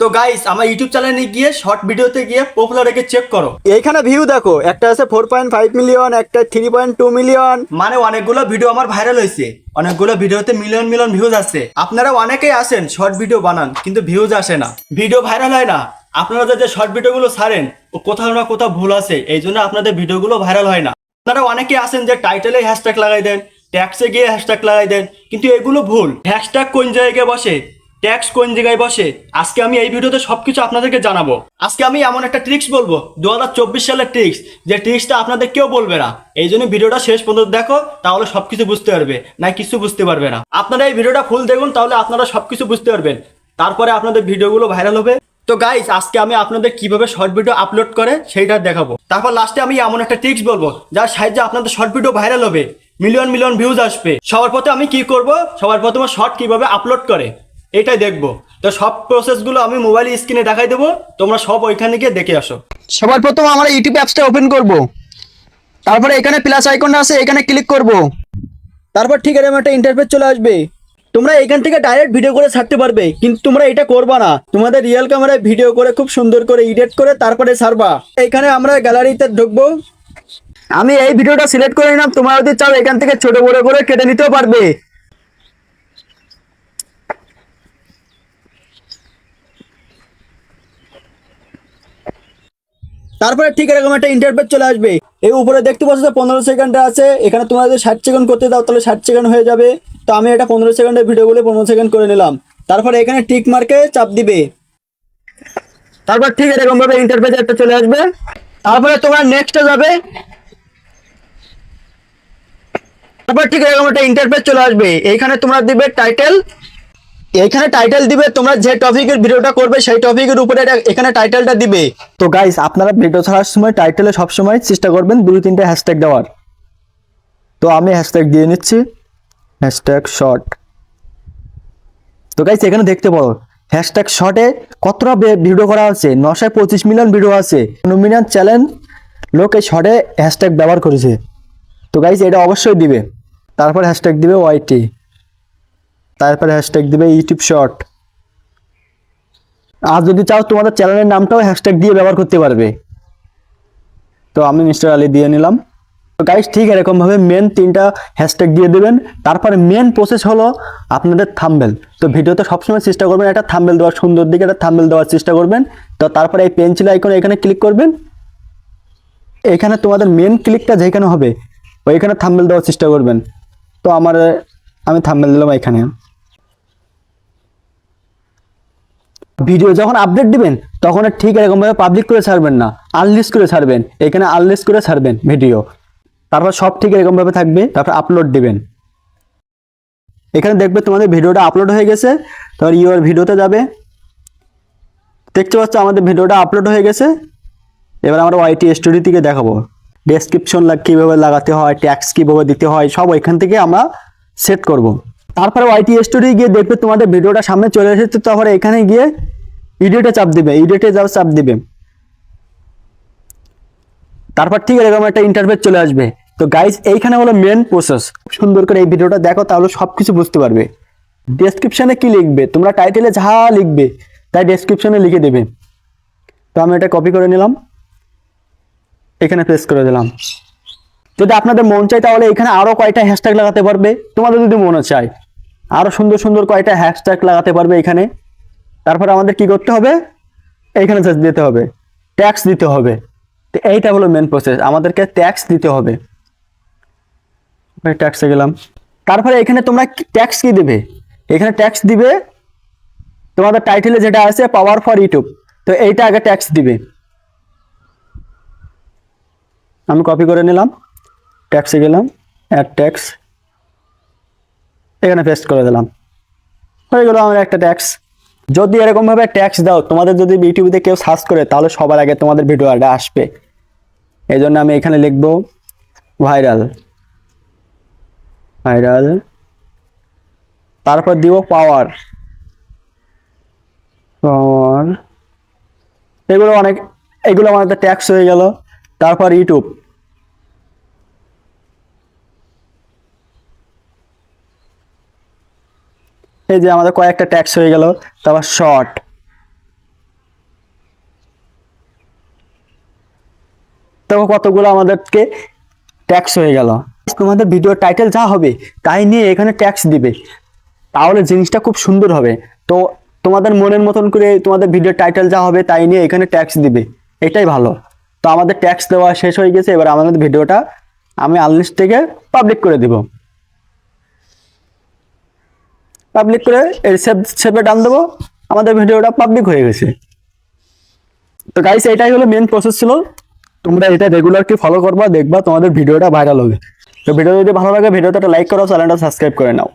তো গাইস আমার ইউটিউব চ্যানেলে গিয়ে শর্ট ভিডিওতে গিয়ে পপুলার রেখে চেক করো। এইখানে ভিউ দেখো, একটা আছে 4.5 মিলিয়ন, একটা 3.2 মিলিয়ন। মানে অনেকগুলো ভিডিও আমার ভাইরাল হয়েছে, অনেকগুলো ভিডিওতে মিলিয়ন মিলিয়ন ভিউজ আছে। আপনারা অনেকেই আসেন শর্ট ভিডিও বানান কিন্তু ভিউজ আসে না, ভিডিও ভাইরাল হয় না। আপনারা যে শর্ট ভিডিওগুলো ছাড়েন ও কোথাও না কোথাও ভুল আছে, এই জন্য আপনাদের ভিডিওগুলো ভাইরাল হয় না। আপনারা অনেকেই আসেন যে টাইটেলে হ্যাশট্যাগ লাগাই দেন, ট্যাক্সে গিয়ে হ্যাশট্যাগ লাগাই দেন, কিন্তু এগুলো ভুল। হ্যাশট্যাগ কোন জায়গায় বসে, ট্যাক্স কোন জায়গায় বসে, আজকে আমি এই ভিডিওতে সবকিছু আপনাদেরকে জানাবো। আজকে আমি এমন একটা ট্রিক্স বলবো 2024 সালের ট্রিক্স, যে ট্রিক্সটা আপনাদের কেউ বলবে না। এই জন্য ভিডিওটা শেষ পর্যন্ত দেখো, তাহলে সবকিছু বুঝতে পারবে, না কিছু বুঝতে পারবে না। আপনারা এই ভিডিওটা ফুল দেখুন, তাহলে আপনারা সবকিছু বুঝতে পারবেন, তারপরে আপনাদের ভিডিওগুলো ভাইরাল হবে। তো গাইস আজকে আমি আপনাদের কিভাবে শর্ট ভিডিও আপলোড করে সেইটা দেখাবো। তারপর লাস্টে আমি এমন একটা ট্রিক্স বলবো যার সাহায্যে আপনাদের শর্ট ভিডিও ভাইরাল হবে, মিলিয়ন মিলিয়ন ভিউজ আসবে। সবার প্রথমে আমি কি করব, সবার প্রথমে শর্ট কিভাবে আপলোড করে এটাই দেখবো। তো সব প্রসেসগুলো আমি মোবাইল স্ক্রিনে দেখাই দেবো, তোমরা সব ওইখানে গিয়ে দেখে আসো। সবার প্রথম আমরা ইউটিউব অ্যাপসটা ওপেন করব। তারপরে এখানে প্লাস আইকনটা আছে, এখানে ক্লিক করব। তারপর ঠিক এরকম একটা ইন্টারফেস চলে আসবে। তোমরা এখান থেকে ডাইরেক্ট ভিডিও করে ছাড়তে পারবে, কিন্তু তোমরা এটা করবা না। তোমাদের রিয়েল ক্যামেরায় ভিডিও করে খুব সুন্দর করে এডিট করে তারপরে ছাড়বা। এখানে আমরা গ্যালারিতে ঢুকবো। আমি এই ভিডিওটা সিলেক্ট করে নিলাম, তোমরা যদি চাও এখান থেকে ছোট বড় করে কেটে নিতেও পারবে। তারপরে ঠিক এরকম একটা ইন্টারফেস চলে আসবে। এই উপরে দেখতে পাচ্ছ 15 সেকেন্ড আছে, এখানে তোমরা যদি 60 সেকেন্ড করতে দাও তাহলে 60 সেকেন্ড হয়ে যাবে। তো আমি এটা 15 সেকেন্ডের ভিডিওগুলো 15 সেকেন্ড করে নিলাম। তারপরে এখানে টিক মার্কে চাপ দিবে। তারপর ঠিক এরকম ভাবে ইন্টারফেস একটা চলে আসবে। তারপরে তোমরা নেক্সটে যাবে। তারপর ঠিক এরকম একটা ইন্টারফেস চলে আসবে। এইখানে তোমরা দিবে টাইটেল। এখানে টাইটেল দিবে, তোমরা যে টপিকের ভিডিওটা করবে সেই টপিকের উপরে এখানে টাইটেলটা দিবে। তো গাইস আপনারা ভিডিও ছাড়ার সময় টাইটেলে সবসময় চেষ্টা করবেন 2-3টে হ্যাশট্যাগ দেওয়ার। তো আমি হ্যাশট্যাগ দিয়ে নিচ্ছি, হ্যাশট্যাগ শর্ট। তো গাইস এখানে দেখতে পারো হ্যাশট্যাগ শর্টে কতটা ভিডিও করা আছে, 925 মিলিয়ন ভিডিও আছে, 9 মিলিয়ন চ্যানেল লোক এই শর্টে হ্যাশট্যাগ ব্যবহার করেছে। তো গাইস এটা অবশ্যই দিবে। তারপর হ্যাশট্যাগ দিবে ওয়াইটি, তারপরে হ্যাশট্যাগ দিবে ইউটিউব শর্ট। আর যদি চাও তোমাদের চ্যানেলের নামটাও হ্যাশট্যাগ দিয়ে ব্যবহার করতে পারবে। তো আমি মিস্টার আলী দিয়ে নিলাম। তো গাইস ঠিক এরকম ভাবে মেন 3টা হ্যাশট্যাগ দিয়ে দেবেন। তারপরে মেন প্রসেস হলো আপনাদের থাম্বনেল। তো ভিডিওতে সবসময় চেষ্টা করবেন একটা থাম্বনেল দেওয়ার, সুন্দর দিকে একটা থাম্বনেল দেওয়ার চেষ্টা করবেন। তো তারপরে এই পেন্সিল আইকনে এখানে ক্লিক করবেন। এখানে তোমাদের মেন ক্লিকটা যেখানে হবে ওইখানে থাম্বনেল দেওয়ার চেষ্টা করবেন। তো আমি থাম্বনেল দিলাম এখানে। ভিডিও যখন আপডেট দিবেন তখন ঠিক এরকম ভাবে পাবলিক করে ছাড়বেন না, আনলিস্ট করে ছাড়বেন। এখানে আনলিস্ট করে ছাড়বেন ভিডিও। তারপর সব ঠিক এরকম ভাবে থাকবে। তারপর আপলোড দিবেন। এখানে দেখবে তোমাদের ভিডিওটা আপলোড হয়ে গেছে। তারপর ইউর ভিডিওতে যাবে, দেখতে পাচ্ছ আমাদের ভিডিওটা আপলোড হয়ে গেছে। এবার আমরা ওয়াইটি স্টোরি থেকে দেখাবো ডেসক্রিপশন কিভাবে লাগাতে হয়, ট্যাক্স কিভাবে দিতে হয়, সব ওইখান থেকে আমরা সেট করব। তারপরে ওয়াইটি স্টোরি গিয়ে দেখবে তোমাদের ভিডিওটা সামনে চলে এসেছে। তারপরে এখানে গিয়ে এডিটে চাপ দিবে, এডিটে যাও চাপ দিবে। তারপর ঠিক এরকম একটা ইন্টারফেস চলে আসবে। তো গাইস এইখানে হলো মেন প্রসেস। সুন্দর করে এই ভিডিওটা দেখো, তাহলে সবকিছু বুঝতে পারবে। ডেসক্রিপশনে কি লিখবে, তোমরা টাইটেলে যা লিখবে তাই ডেসক্রিপশনে লিখে দেবে। তো আমি এটা কপি করে নিলাম, এখানে পেস্ট করে দিলাম। যদি আপনাদের মন চায় তাহলে এখানে আরো কয়টা হ্যাশট্যাগ লাগাতে পারবে। তোমাদের যদি মনে চায় আরো সুন্দর সুন্দর কয়টা হ্যাশট্যাগ লাগাতে পারবে এখানে। তারপর আমাদের কি করতে হবে, এইখানে দিতে হবে, ট্যাক্স দিতে হবে। তো এইটা হলো মেন প্রসেস, আমাদেরকে ট্যাক্স দিতে হবে। ট্যাক্সে গেলাম। তারপরে এখানে তোমরা ট্যাক্স কি দেবে, এখানে ট্যাক্স দিবে তোমাদের টাইটেলে যেটা আছে পাওয়ার ফর ইউটিউব। তো এইটা আগে ট্যাক্স দিবে। আমি কপি করে নিলাম, ট্যাক্সে গেলাম, অ্যাড ট্যাক্স, এখানে পেস্ট করে দিলাম। হয়ে গেল আমার একটা ট্যাক্স। যদি এরকম ভাবে ট্যাক্স দাও, তোমাদের যদি ইউটিউবে কেউ সার্চ করে তাহলে সবার আগে তোমাদের ভিডিওটা আসবে। এই জন্য আমি এখানে লিখবো ভাইরাল, ভাইরাল। তারপর দিব পাওয়ার, পাওয়ার। এগুলো আমাদের ট্যাক্স হয়ে গেল। তারপর ইউটিউব, এই যে আমাদের কয়েকটা ট্যাক্স হয়ে গেল। তারপর শর্ট, তো কতগুলো আমাদেরকে ট্যাক্স হয়ে গেল। তোমাদের ভিডিও টাইটেল যা হবে তাই নিয়ে এখানে ট্যাক্স দিবে, তাহলে জিনিসটা খুব সুন্দর হবে। তো তোমাদের মনের মতন করে তোমাদের ভিডিও টাইটেল যা হবে তাই নিয়ে এখানে ট্যাক্স দিবে, এটাই ভালো। তো আমাদের ট্যাক্স দেওয়া শেষ হয়ে গেছে, এবার আমাদের ভিডিওটা আমি আনলিস্ট থেকে পাবলিক করে দিব। পাবলিক করে এর সেভে ডান দেবো, আমাদের ভিডিওটা পাবলিক হয়ে গেছে। তো গাইস এটাই হলো মেন প্রসেস ছিল। তোমরা এটা রেগুলার কি ফলো করবা, দেখবা তোমাদের ভিডিওটা ভাইরাল হবে। তো ভিডিও যদি ভালো লাগে ভিডিওতে একটা লাইক করো, চ্যানেলটা সাবস্ক্রাইব করে নাও।